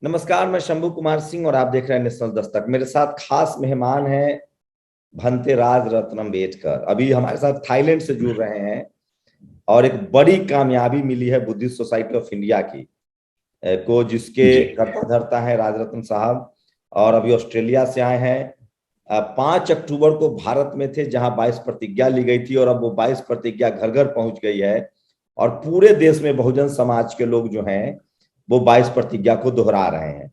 नमस्कार, मैं शंभू कुमार सिंह और आप देख रहे हैं नेशनल दस्तक। मेरे साथ खास मेहमान हैं भंते राज रत्न अम्बेडकर। अभी हमारे साथ थाईलैंड से जुड़ रहे हैं और एक बड़ी कामयाबी मिली है बुद्धिस्ट सोसाइटी ऑफ इंडिया की को, जिसके जी। कर्ता धर्ता है राजरत्न साहब। और अभी ऑस्ट्रेलिया से आए हैं। 5 अक्टूबर को भारत में थे, जहां 22 प्रतिज्ञा ली गई थी, और अब वो 22 प्रतिज्ञा घर घर पहुंच गई है। और पूरे देश में बहुजन समाज के लोग जो हैं वो 22 प्रतिज्ञा को दोहरा रहे हैं।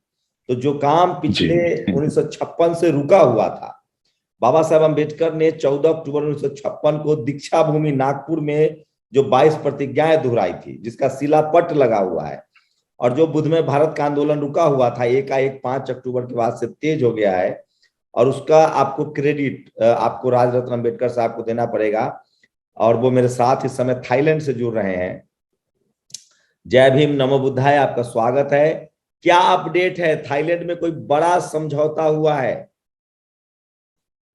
तो जो काम जी। पिछले 1956 से रुका हुआ था, बाबा साहब अम्बेडकर ने 14 अक्टूबर 1956 को दीक्षा भूमि नागपुर में जो 22 प्रतिज्ञाएं दोहराई थी, जिसका शिलापट लगा हुआ है। और जो बुध में भारत का आंदोलन रुका हुआ था, एकाएक 5 अक्टूबर के बाद से तेज हो गया है। और उसका आपको क्रेडिट आपको राजरत्न अम्बेडकर साहब को देना पड़ेगा। और वो मेरे साथ इस समय थाईलैंड से जुड़ रहे हैं। जय भीम, नमो बुद्धाय, आपका स्वागत है। क्या अपडेट है? थाईलैंड में कोई बड़ा समझौता हुआ है?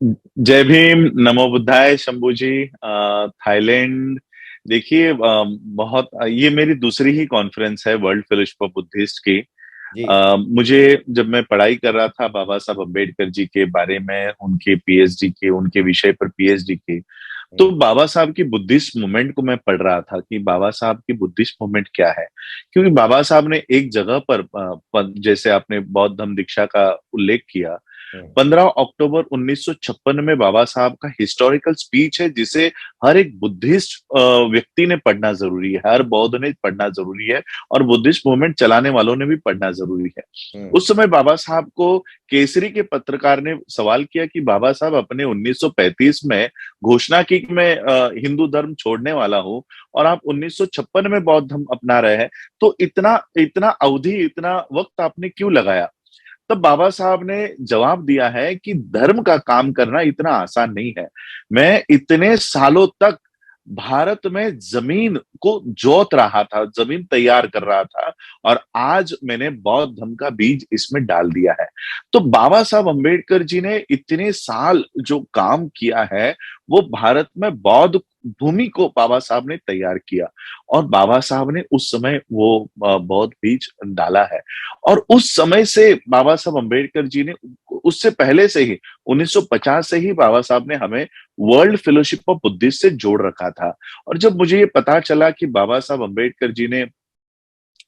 जय भीम, नमो बुद्धाय। शंभू जी, थाईलैंड देखिए, बहुत ये मेरी दूसरी ही कॉन्फ्रेंस है वर्ल्ड फेलोशिप ऑफ बुद्धिस्ट की। जी। मुझे जब मैं पढ़ाई कर रहा था बाबा साहब अम्बेडकर जी के बारे में, उनके पीएचडी के, उनके विषय पर पीएचडी के, तो हम्म। बाबा साहब की बुद्धिस्ट मूवमेंट को मैं पढ़ रहा था कि बाबा साहब की बुद्धिस्ट मूवमेंट क्या है। क्योंकि बाबा साहब ने एक जगह पर जैसे आपने बौद्ध धम्म दीक्षा का उल्लेख किया, हम्म। 15 अक्टूबर 1956 में बाबा साहब का हिस्टोरिकल स्पीच है, जिसे हर एक बुद्धिस्ट व्यक्ति ने पढ़ना जरूरी है, हर बौद्ध ने पढ़ना जरूरी है, और बुद्धिस्ट मूवमेंट चलाने वालों ने भी पढ़ना जरूरी है। हम्म। उस समय बाबा साहब को केसरी के पत्रकार ने सवाल किया कि बाबा साहब, अपने 1935 में घोषणा की कि मैं हिंदू धर्म छोड़ने वाला हूं, और आप 1956 में बौद्ध धर्म अपना रहे हैं, तो इतना इतना अवधि, इतना वक्त आपने क्यों लगाया? तब बाबा साहब ने जवाब दिया है कि धर्म का काम करना इतना आसान नहीं है। मैं इतने सालों तक भारत में जमीन को जोत रहा था, जमीन तैयार कर रहा था, और आज मैंने बौद्ध धर्म का बीज इसमें डाल दिया है। तो बाबा साहब अम्बेडकर जी ने इतने साल जो काम किया है, वो भारत में बौद्ध भूमि को बाबा साहब ने तैयार किया, और बाबा साहब ने उस समय वो बौद्ध बीज डाला है। और उस समय से बाबा साहब अम्बेडकर जी ने, उससे पहले से ही 1950 से ही बाबा साहब ने हमें वर्ल्ड फेलोशिप ऑफ बुद्धिस्ट से जोड़ रखा था। और जब मुझे ये पता चला कि बाबा साहब अम्बेडकर जी ने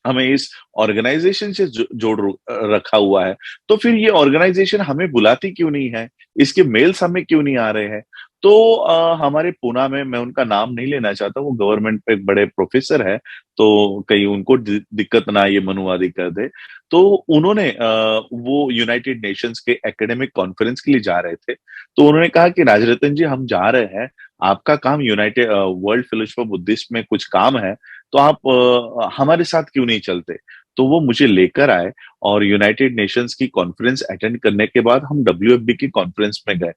हमें इस ऑर्गेनाइजेशन से जोड़ रखा हुआ है, तो फिर ये ऑर्गेनाइजेशन हमें बुलाती क्यों नहीं है, इसके मेल्स हमें क्यों नहीं आ रहे हैं? तो हमारे पूना में, मैं उनका नाम नहीं लेना चाहता, वो गवर्नमेंट पे एक बड़े प्रोफेसर है, तो कहीं उनको दिक्कत ना ये मनुवादी कर दे। तो उन्होंने वो यूनाइटेड नेशंस के एकेडमिक कॉन्फ्रेंस के लिए जा रहे थे, तो उन्होंने कहा कि राजरतन जी, हम जा रहे हैं, आपका काम United world fellowship of Buddhist में कुछ काम है, तो आप हमारे साथ क्यों नहीं चलते? तो वो मुझे लेकर आए, और यूनाइटेड नेशंस की कॉन्फ्रेंस अटेंड करने के बाद हम डब्ल्यूएफबी की कॉन्फ्रेंस में गए,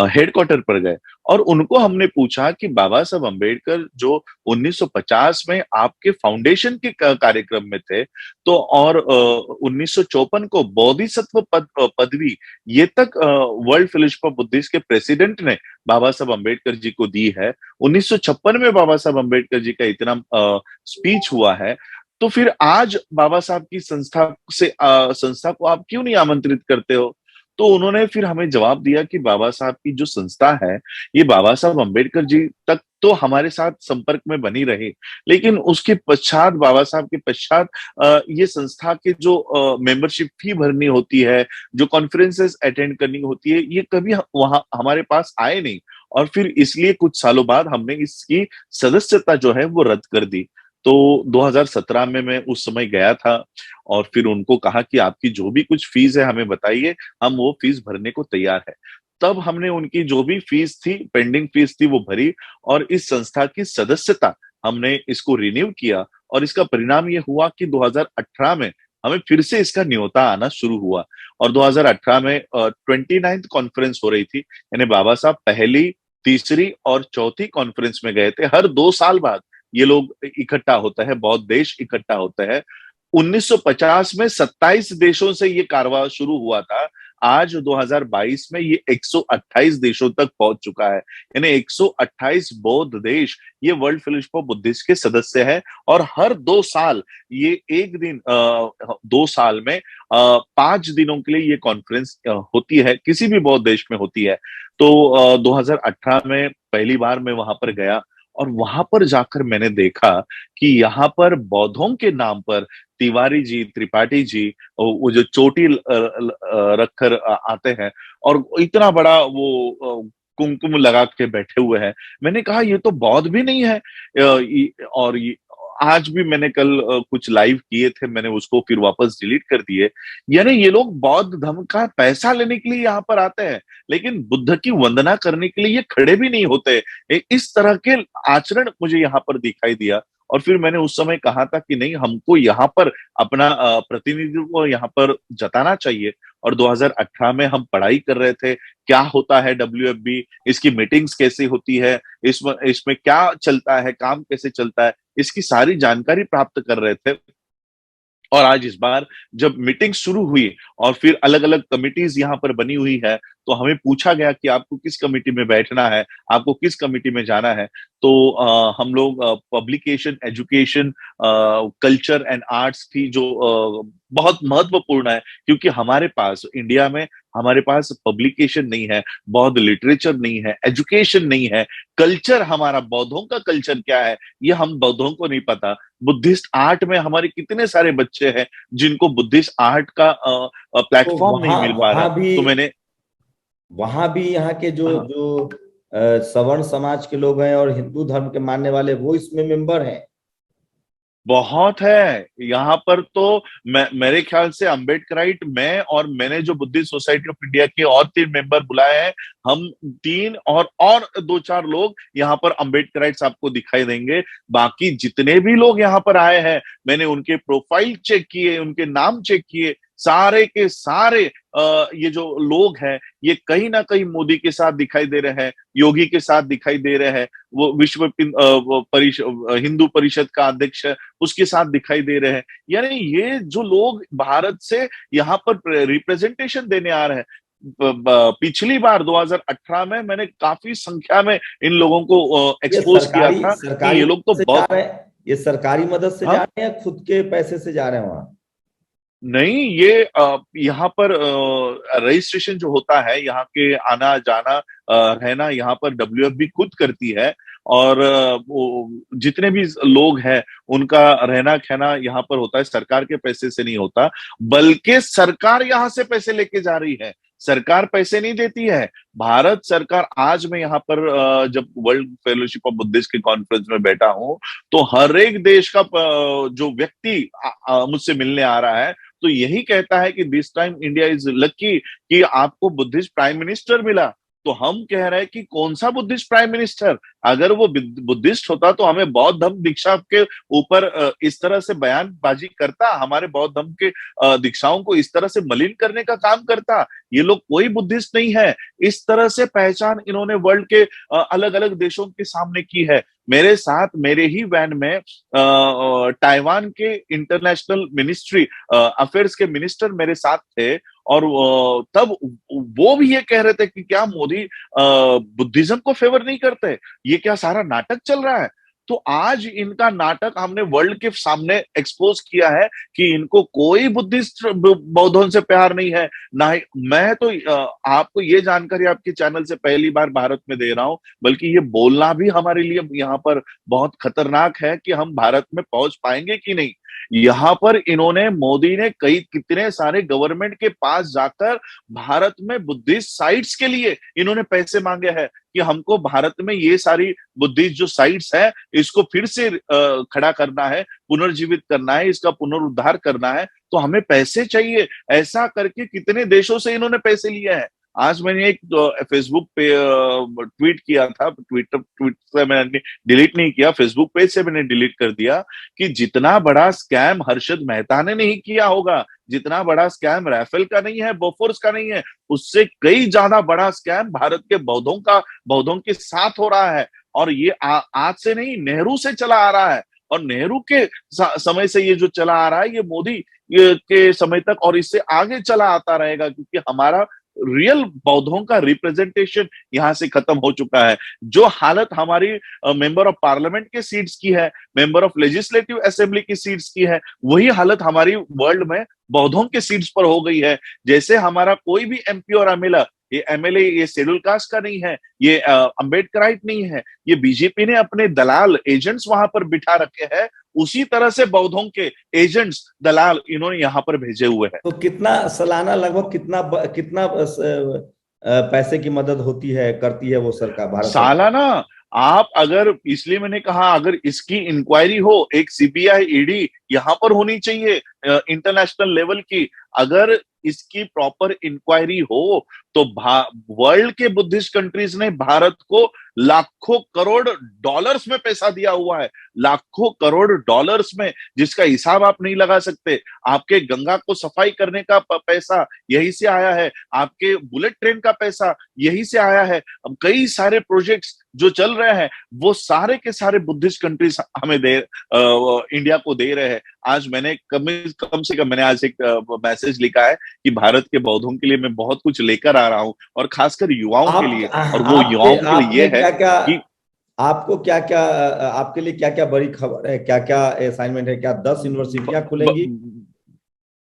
हेडक्वार्टर पर गए, और उनको हमने पूछा कि बाबा साहब अम्बेडकर जो 1950 में आपके फाउंडेशन के कार्यक्रम में थे, तो और 1954 को बोधिसत्व पदवी ये तक वर्ल्ड फेलोशिप ऑफ बुद्धिस्ट के प्रेसिडेंट ने बाबा साहब अम्बेडकर जी को दी है, 1956 में बाबा साहब अम्बेडकर जी का इतना स्पीच हुआ है, तो फिर आज बाबा साहब की संस्था को आप क्यों नहीं आमंत्रित करते हो? तो उन्होंने फिर हमें जवाब दिया कि बाबा साहब की जो संस्था है, ये बाबा साहब अम्बेडकर जी तक तो हमारे साथ संपर्क में बनी रही, लेकिन उसके पश्चात, बाबा साहब के पश्चात, ये संस्था के जो मेंबरशिप फी भरनी होती है, जो कॉन्फ्रेंसेस अटेंड करनी होती है, ये कभी वहां हमारे पास आए नहीं, और फिर इसलिए कुछ सालों बाद हमने इसकी सदस्यता जो है वो रद्द कर दी। तो 2017 में मैं उस समय गया था, और फिर उनको कहा कि आपकी जो भी कुछ फीस है हमें बताइए, हम वो फीस भरने को तैयार है। तब हमने उनकी जो भी फीस थी, पेंडिंग फीस थी, वो भरी, और इस संस्था की सदस्यता हमने इसको रिन्यू किया, और इसका परिणाम ये हुआ कि 2018 में हमें फिर से इसका न्योता आना शुरू हुआ। और 2018 में 29th कॉन्फ्रेंस हो रही थी, यानी बाबा साहब पहली, तीसरी और चौथी कॉन्फ्रेंस में गए थे। हर 2 साल बाद ये लोग इकट्ठा होता है, बहुत देश इकट्ठा होता है। 1950 में 27 देशों से ये कारवां शुरू हुआ था, आज 2022 में ये 128 देशों तक पहुंच चुका है। यानी 128 बौद्ध देश ये वर्ल्ड फेलोशिप ऑफ बुद्धिस्ट के सदस्य है। और हर 2 साल ये एक दिन 2 साल में 5 दिनों के लिए ये कॉन्फ्रेंस होती है, किसी भी बौद्ध देश में होती है। तो 2018 में पहली बार मैं वहां पर गया, और वहां पर जाकर मैंने देखा कि यहाँ पर बौद्धों के नाम पर तिवारी जी, त्रिपाठी जी, वो जो चोटी रखकर आते हैं, और इतना बड़ा वो कुमकुम लगा के बैठे हुए हैं। मैंने कहा ये तो बौद्ध भी नहीं है। और आज भी मैंने कल कुछ लाइव किए थे, मैंने उसको फिर वापस डिलीट कर दिए। यानी ये लोग बौद्ध धर्म का पैसा लेने के लिए यहाँ पर आते हैं, लेकिन बुद्ध की वंदना करने के लिए ये खड़े भी नहीं होते। इस तरह के आचरण मुझे यहाँ पर दिखाई दिया। और फिर मैंने उस समय कहा था कि नहीं, हमको यहाँ पर अपना प्रतिनिधित्व यहाँ पर जताना चाहिए। और 2018 में हम पढ़ाई कर रहे थे, क्या होता है WFB, इसकी मीटिंग्स कैसे होती है, इसमें इसमें क्या चलता है, काम कैसे चलता है, इसकी सारी जानकारी प्राप्त कर रहे थे। और आज इस बार जब मीटिंग शुरू हुई और फिर अलग अलग कमिटीज यहाँ पर बनी हुई है, तो हमें पूछा गया कि आपको किस कमिटी में बैठना है, आपको किस कमिटी में जाना है। तो हम लोग publication, education, culture and arts की जो बहुत महत्वपूर्ण है, क्योंकि हमारे पास इंडिया में हमारे पास पब्लिकेशन नहीं है, बौद्ध लिटरेचर नहीं है, एजुकेशन नहीं है, कल्चर, हमारा बौद्धों का कल्चर क्या है ये हम बौद्धों को नहीं पता। बुद्धिस्ट आर्ट में हमारे कितने सारे बच्चे हैं जिनको बुद्धिस्ट आर्ट का तो प्लेटफॉर्म नहीं वहां मिल पा वहां रहा। भी तो मैंने वहां भी यहाँ के जो हाँ, जो सवर्ण समाज के लोग हैं और हिंदू धर्म के मानने वाले, वो इसमें मेंबर हैं। बहुत है यहाँ पर तो। मेरे ख्याल से अम्बेडकराइट, मैं और मैंने जो बुद्धिस्ट सोसाइटी ऑफ इंडिया के और 3 मेंबर बुलाए हैं, हम तीन और 2-4 लोग यहाँ पर अम्बेडकराइट्स आपको दिखाई देंगे। बाकी जितने भी लोग यहाँ पर आए हैं, मैंने उनके प्रोफाइल चेक किए, उनके नाम चेक किए, सारे के सारे ये जो लोग हैं ये कहीं ना कहीं मोदी के साथ दिखाई दे रहे हैं, योगी के साथ दिखाई दे रहे हैं, वो हिंदू परिषद का अध्यक्ष है उसके साथ दिखाई दे रहे हैं। यानी ये जो लोग भारत से यहाँ पर रिप्रेजेंटेशन देने आ रहे हैं। पिछली बार 2018 में मैंने काफी संख्या में इन लोगों को ये एक्सपोज किया सरकारी था कि सरकारी ये लोग तो मदद से जा बहुत। रहे हैं? ये सरकारी मदद से जा हाँ, रहे हैं या खुद के पैसे से जा रहे हैं वहां? नहीं, ये यहाँ पर रजिस्ट्रेशन जो होता है, यहाँ के आना जाना रहना यहाँ पर WFB खुद करती है। और वो जितने भी लोग हैं उनका रहना खाना यहाँ पर होता है, सरकार के पैसे से नहीं होता, बल्कि सरकार यहाँ से पैसे लेके जा रही है। सरकार पैसे नहीं देती है, भारत सरकार। आज मैं यहाँ पर जब वर्ल्ड फेलोशिप ऑफ बुद्धिस्ट के कॉन्फ्रेंस में बैठा हूँ, तो हर एक देश का जो व्यक्ति मुझसे मिलने आ रहा है, तो यही कहता है कि this time India is lucky कि आपको बुद्धिस्ट प्राइम मिनिस्टर मिला। तो हम कह रहे हैं कि कौन सा बुद्धिस्ट प्राइम मिनिस्टर, अगर वो बुद्धिस्ट होता तो हमें बौद्ध धर्म दीक्षा के ऊपर इस तरह से बयानबाजी करता, हमारे बौद्ध धर्म के दीक्षाओं को इस तरह से मलिन करने का काम करता। ये लोग कोई बुद्धिस्ट नहीं है। इस तरह से पहचान इन्होंने वर्ल्ड के अलग अलग देशों के सामने की है। मेरे साथ मेरे ही वैन में ताइवान के इंटरनेशनल मिनिस्ट्री अफेयर्स के मिनिस्टर मेरे साथ थे, और तब वो भी ये कह रहे थे कि क्या मोदी बुद्धिज्म को फेवर नहीं करते, ये क्या सारा नाटक चल रहा है। तो आज इनका नाटक हमने वर्ल्ड के सामने एक्सपोज किया है कि इनको कोई बुद्धिस्ट बौद्धों से प्यार नहीं है ना ही। मैं तो आपको ये जानकारी आपके चैनल से पहली बार भारत में दे रहा हूं, बल्कि ये बोलना भी हमारे लिए यहाँ पर बहुत खतरनाक है कि हम भारत में पहुंच पाएंगे कि नहीं। यहाँ पर इन्होंने, मोदी ने कई कितने सारे गवर्नमेंट के पास जाकर भारत में बुद्धिस्ट साइट्स के लिए इन्होंने पैसे मांगे हैं कि हमको भारत में ये सारी बुद्धिस्ट जो साइट्स है इसको फिर से खड़ा करना है, पुनर्जीवित करना है, इसका पुनरुद्धार करना है, तो हमें पैसे चाहिए। ऐसा करके कितने देशों से इन्होंने पैसे लिए हैं। आज मैंने एक फेसबुक पे ट्वीट किया था, ट्वीट से मैंने डिलीट नहीं किया, फेसबुक पेज से मैंने डिलीट कर दिया, कि जितना बड़ा स्कैम हर्षद मेहता ने नहीं किया होगा, जितना बड़ा स्कैम राफेल का नहीं है, बोफोर्स का नहीं है, उससे कई ज्यादा बड़ा स्कैम भारत के बौद्धों के साथ हो रहा है। और ये आज से नहीं, नेहरू से चला आ रहा है। और नेहरू के समय से ये जो चला आ रहा है, ये मोदी के समय तक और इससे आगे चला आता रहेगा, क्योंकि हमारा रियल बौद्धों का रिप्रेजेंटेशन यहां से खत्म हो चुका है। जो हालत हमारी मेंबर ऑफ पार्लियामेंट के सीट्स की है, मेंबर ऑफ लेजिस्लेटिव असेंबली की सीट्स की है, वही हालत हमारी वर्ल्ड में बौद्धों के सीट्स पर हो गई है। जैसे हमारा कोई भी एमपी और एमएलए ये शेड्यूल कास्ट का नहीं है, ये अंबेडकराइट नहीं है, ये बीजेपी ने अपने दलाल एजेंट्स वहां पर बिठा रखे हैं, उसी तरह से बौद्धों के एजेंट्स दलाल इन्होंने यहां पर भेजे हुए हैं। तो कितना सालाना लगभग कितना पैसे की मदद होती है, करती है वो सरकार, भारत सरकार? सालाना आप अगर, इसलिए मैंने कहा अगर इसकी इंक्वायरी हो, एक सीबीआई ईडी यहां पर होनी चाहिए इंटरनेशनल लेवल की। अगर इसकी प्रॉपर इंक्वायरी हो तो वर्ल्ड के बुद्धिस्ट कंट्रीज ने भारत को लाखों करोड़ डॉलर्स में पैसा दिया हुआ है, लाखों करोड़ डॉलर्स में, जिसका हिसाब आप नहीं लगा सकते। आपके गंगा को सफाई करने का पैसा यही से आया है, आपके बुलेट ट्रेन का पैसा यही से आया है। अब कई सारे प्रोजेक्ट्स जो चल रहे हैं वो सारे के सारे बुद्धिस्ट कंट्रीज हमें इंडिया को दे रहे हैं। आज मैंने कम से कम मैंने आज एक मैसेज लिखा है कि भारत के बौद्धों के लिए मैं बहुत कुछ लेकर आ रहा हूं, और खासकर युवाओं के लिए, और वो युवाओं के लिए ये है कि आपको क्या क्या, आपके लिए क्या क्या बड़ी खबर है, क्या क्या असाइनमेंट है? क्या 10 यूनिवर्सिटियां खुलेंगी?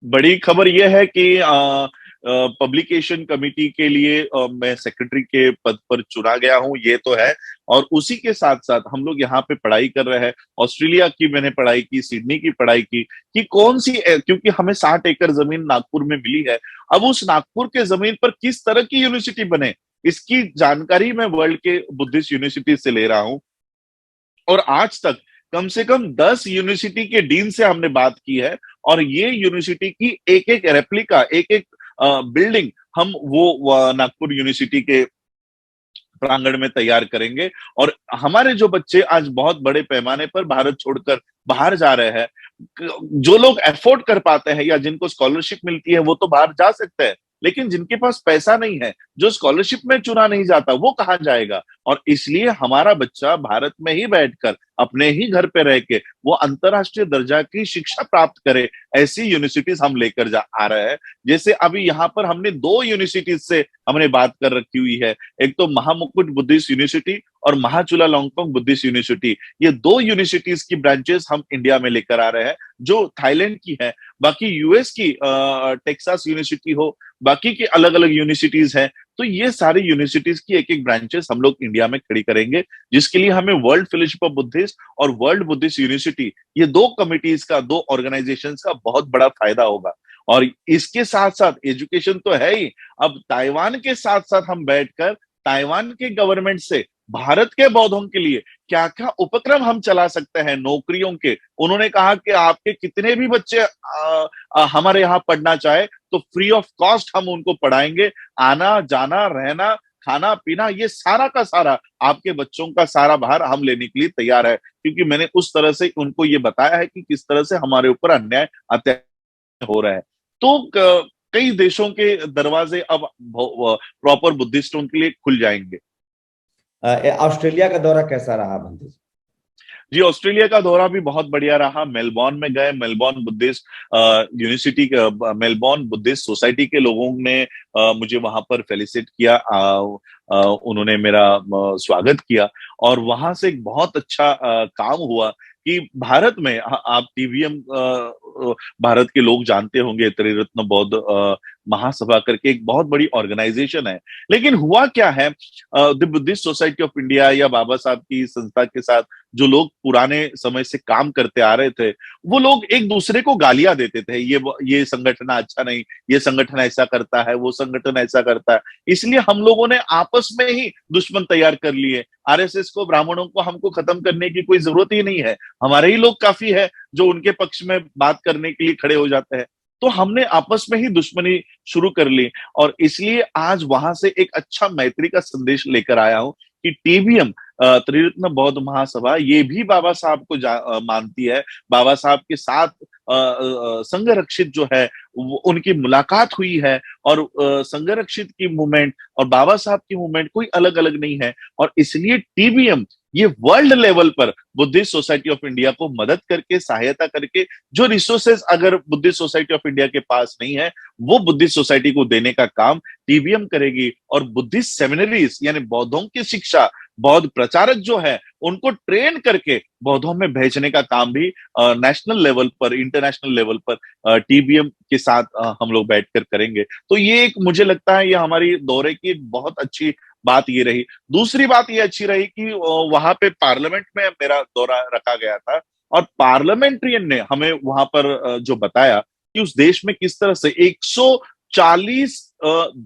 बड़ी खबर यह है कि पब्लिकेशन कमेटी के लिए मैं सेक्रेटरी के पद पर चुना गया हूं, ये तो है। और उसी के साथ साथ हम लोग यहाँ पे पढ़ाई कर रहे हैं। ऑस्ट्रेलिया की मैंने पढ़ाई की, सिडनी की पढ़ाई की, कि कौन सी, क्योंकि हमें 60 एकड़ जमीन नागपुर में मिली है, अब उस नागपुर के जमीन पर किस तरह की यूनिवर्सिटी बने, इसकी जानकारी मैं वर्ल्ड के बुद्धिस्ट यूनिवर्सिटी से ले रहा हूं। और आज तक कम से कम 10 यूनिवर्सिटी के डीन से हमने बात की है, और ये यूनिवर्सिटी की एक एक रेप्लिका, एक एक बिल्डिंग हम वो नागपुर यूनिवर्सिटी के प्रांगण में तैयार करेंगे। और हमारे जो बच्चे आज बहुत बड़े पैमाने पर भारत छोड़कर बाहर जा रहे हैं, जो लोग अफोर्ड कर पाते हैं या जिनको स्कॉलरशिप मिलती है वो तो बाहर जा सकते हैं, लेकिन जिनके पास पैसा नहीं है, जो स्कॉलरशिप में चुना नहीं जाता, वो कहाँ जाएगा। और इसलिए हमारा बच्चा भारत में ही बैठकर, अपने ही घर पे रह के वो अंतरराष्ट्रीय दर्जा की शिक्षा प्राप्त करे, ऐसी यूनिवर्सिटीज हम लेकर आ रहे हैं। जैसे अभी यहाँ पर हमने 2 यूनिवर्सिटीज से हमने बात कर रखी हुई है, एक तो महामुकुट बुद्धिस्ट यूनिवर्सिटी और महाचुला लॉन्गपोंग बुद्धिस्ट यूनिवर्सिटी। ये 2 यूनिवर्सिटीज की ब्रांचेस हम इंडिया में लेकर आ रहे हैं, जो थाईलैंड की है। बाकी यूएस की टेक्सास यूनिवर्सिटी हो, बाकी की अलग अलग यूनिवर्सिटीज हैं, तो ये सारी यूनिवर्सिटीज की एक एक ब्रांचेस हम लोग इंडिया में खड़ी करेंगे, जिसके लिए हमें वर्ल्ड फेलोशिप ऑफ बुद्धिस्ट और वर्ल्ड बुद्धिस्ट यूनिवर्सिटी, ये 2 कमिटीज का, 2 ऑर्गेनाइजेशंस का बहुत बड़ा फायदा होगा। और इसके साथ साथ एजुकेशन तो है ही, अब ताइवान के साथ साथ हम बैठकर ताइवान के गवर्नमेंट से भारत के बौद्धों के लिए क्या क्या उपक्रम हम चला सकते हैं नौकरियों के। उन्होंने कहा कि आपके कितने भी बच्चे हमारे यहाँ पढ़ना चाहे तो फ्री ऑफ कॉस्ट हम उनको पढ़ाएंगे, आना जाना रहना खाना पीना ये सारा का सारा आपके बच्चों का सारा भार हम लेने के लिए तैयार है। क्योंकि मैंने उस तरह से उनको ये बताया है कि किस तरह से हमारे ऊपर अन्याय अत्याचार हो रहा है। तो कई देशों के दरवाजे अब प्रॉपर बुद्धिस्टों के लिए खुल जाएंगे। ऑस्ट्रेलिया का दौरा कैसा रहा बंधु जी? ऑस्ट्रेलिया का दौरा भी बहुत बढ़िया रहा। मेलबॉर्न में गए, Melbourne Buddhist university, Melbourne Buddhist society के लोगों ने मुझे वहां पर फेलिसिट किया, उन्होंने मेरा स्वागत किया, और वहां से एक बहुत अच्छा काम हुआ कि भारत में, आप टीवीएम भारत के लोग जानते होंगे, त्रिरत्न बौद्ध महासभा करके एक बहुत बड़ी ऑर्गेनाइजेशन है। लेकिन हुआ क्या है, the Buddhist society of India या बाबा साहब की संस्था के साथ जो लोग पुराने समय से काम करते आ रहे थे, वो लोग एक दूसरे को गालियां देते थे, ये संगठन अच्छा नहीं, ये संगठन ऐसा करता है, वो संगठन ऐसा करता है। इसलिए हम लोगों ने आपस में ही दुश्मन तैयार कर लिए। आरएसएस को, ब्राह्मणों को हमको खत्म करने की कोई जरूरत ही नहीं है, हमारे ही लोग काफी है जो उनके पक्ष में बात करने के लिए खड़े हो जाते हैं। तो हमने आपस में ही दुश्मनी शुरू कर ली, और इसलिए आज वहां से एक अच्छा मैत्री का संदेश लेकर आया हूं कि टीबीएम, त्रिरत्न बौद्ध महासभा, ये भी बाबा साहब को मानती है। बाबा साहब के साथ संघ रक्षित जो है उनकी मुलाकात हुई है, और संघ रक्षित की मूवमेंट और बाबा साहब की मूवमेंट कोई अलग अलग नहीं है। और इसलिए टीबीएम ये वर्ल्ड लेवल पर बुद्धिस्ट सोसाइटी ऑफ इंडिया को मदद करके, सहायता करके, जो रिसोर्सेज अगर बुद्धिस्ट सोसाइटी ऑफ इंडिया के पास नहीं है वो बुद्धिस्ट सोसाइटी को देने का काम टीबीएम करेगी। और बुद्धिस्ट सेमिनरीज यानी बौद्धों की शिक्षा, बौद्ध प्रचारक जो है उनको ट्रेन करके बौद्धों में भेजने का काम भी नेशनल लेवल पर, इंटरनेशनल लेवल पर टीबीएम के साथ हम लोग बैठकर करेंगे। तो ये एक, मुझे लगता है ये हमारी दौरे की एक बहुत अच्छी बात ये रही। दूसरी बात ये अच्छी रही कि वहां पे पार्लियामेंट में मेरा दौरा रखा गया था और पार्लियामेंट्रियन ने हमें वहां पर जो बताया कि उस देश में किस तरह से 140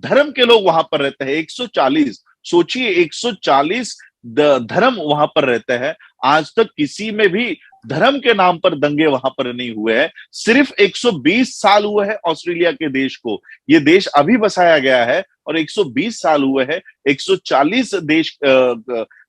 धर्म के लोग वहां पर रहते हैं। 140, सोचिए 140 धर्म वहां पर रहते हैं। आज तक किसी में भी धर्म के नाम पर दंगे वहां पर नहीं हुए हैं। सिर्फ 120 साल हुए हैं ऑस्ट्रेलिया के देश को, ये देश अभी बसाया गया है और 120 साल हुए हैं। 140 देश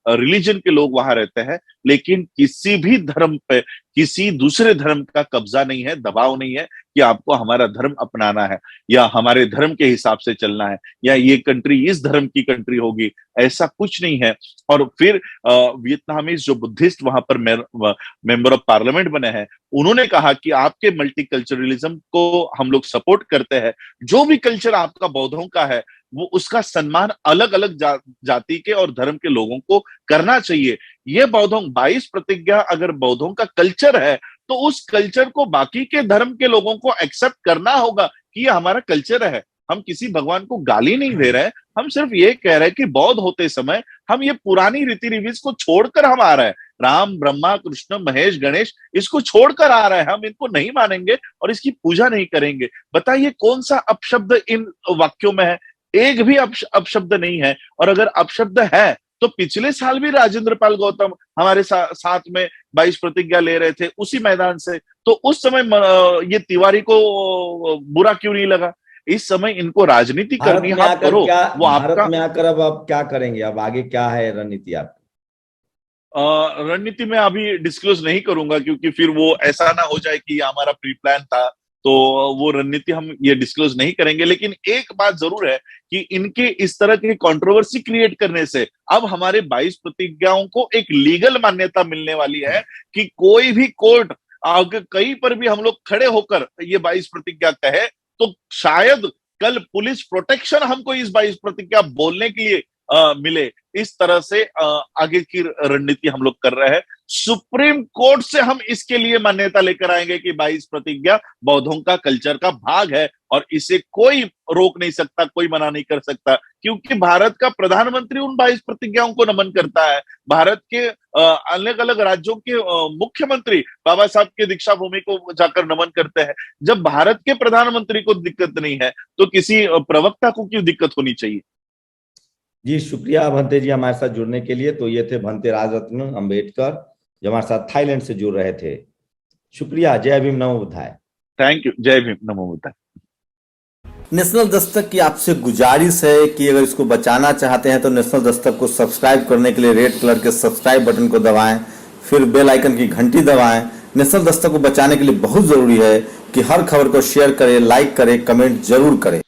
रिलीजन के लोग वहां रहते हैं, लेकिन किसी भी धर्म पे किसी दूसरे धर्म का कब्जा नहीं है, दबाव नहीं है कि आपको हमारा धर्म अपनाना है या हमारे धर्म के हिसाब से चलना है या ये कंट्री इस धर्म की कंट्री होगी, ऐसा कुछ नहीं है। और फिर वियतनामीज जो बुद्धिस्ट वहां पर मेंबर ऑफ पार्लियामेंट बने हैं, उन्होंने कहा कि आपके मल्टीकल्चरलिज्म को हम लोग सपोर्ट करते हैं। जो भी कल्चर आपका बौद्धों का है वो उसका सम्मान अलग अलग जाति के और धर्म के लोगों को करना चाहिए। ये बौद्धों 22 प्रतिज्ञा अगर बौद्धों का कल्चर है तो उस कल्चर को बाकी के धर्म के लोगों को एक्सेप्ट करना होगा कि ये हमारा कल्चर है। हम किसी भगवान को गाली नहीं दे रहे, हम सिर्फ ये कह रहे हैं कि बौद्ध होते समय हम ये पुरानी रीति रिवाज को छोड़कर हम आ रहे हैं। राम, ब्रह्मा, कृष्ण, महेश, गणेश, इसको छोड़कर आ रहे हैं। हम इनको नहीं मानेंगे और इसकी पूजा नहीं करेंगे। बताइए कौन सा अपशब्द इन वाक्यों में है? एक भी अपशब्द नहीं है। और अगर अपशब्द है तो पिछले साल भी राजेंद्र पाल गौतम हमारे साथ में 22 प्रतिज्ञा ले रहे थे उसी मैदान से, तो उस समय ये तिवारी को बुरा क्यों नहीं लगा? इस समय इनको राजनीति करनी है, आप करो, वो आपका। भारत में आकर अब आप क्या करेंगे? अब आगे क्या है रणनीति आपकी? रणनीति में अभी डिस्क्लोज नहीं करूंगा क्योंकि फिर वो ऐसा ना हो जाए कि हमारा प्री प्लान था, तो वो रणनीति हम ये डिस्क्लोज नहीं करेंगे। लेकिन एक बात जरूर है कि इनके इस तरह की कंट्रोवर्सी क्रिएट करने से अब हमारे 22 प्रतिज्ञाओं को एक लीगल मान्यता मिलने वाली है कि कोई भी कोर्ट अगर कहीं पर भी हम लोग खड़े होकर ये 22 प्रतिज्ञा कहे तो शायद कल पुलिस प्रोटेक्शन हमको इस 22 प्रतिज्ञा बोलने के लिए मिले। इस तरह से आगे की रणनीति हम लोग कर रहे हैं। सुप्रीम कोर्ट से हम इसके लिए मान्यता लेकर आएंगे कि 22 प्रतिज्ञा बौद्धों का कल्चर का भाग है और इसे कोई रोक नहीं सकता, कोई मना नहीं कर सकता, क्योंकि भारत का प्रधानमंत्री उन 22 प्रतिज्ञाओं को नमन करता है। भारत के अलग अलग राज्यों के मुख्यमंत्री बाबा साहब के दीक्षा भूमि को जाकर नमन करते हैं। जब भारत के प्रधानमंत्री को दिक्कत नहीं है तो किसी प्रवक्ता को क्यों दिक्कत होनी चाहिए? जी शुक्रिया भंते जी हमारे साथ जुड़ने के लिए। तो ये थे भंते राजरत्न अम्बेडकर जो हमारे साथ थाईलैंड से जुड़ रहे थे। शुक्रिया। जय भीम, नमो बुद्धाय। Thank you. जय भीम, नमो बुद्धाय। नेशनल दस्तक की आपसे गुजारिश है कि अगर इसको बचाना चाहते हैं तो नेशनल दस्तक को सब्सक्राइब करने के लिए रेड कलर के सब्सक्राइब बटन को दबाएं, फिर बेल आइकन की घंटी दबाएं। नेशनल दस्तक को बचाने के लिए बहुत जरूरी है कि हर खबर को शेयर करें, लाइक करें, कमेंट जरूर करें।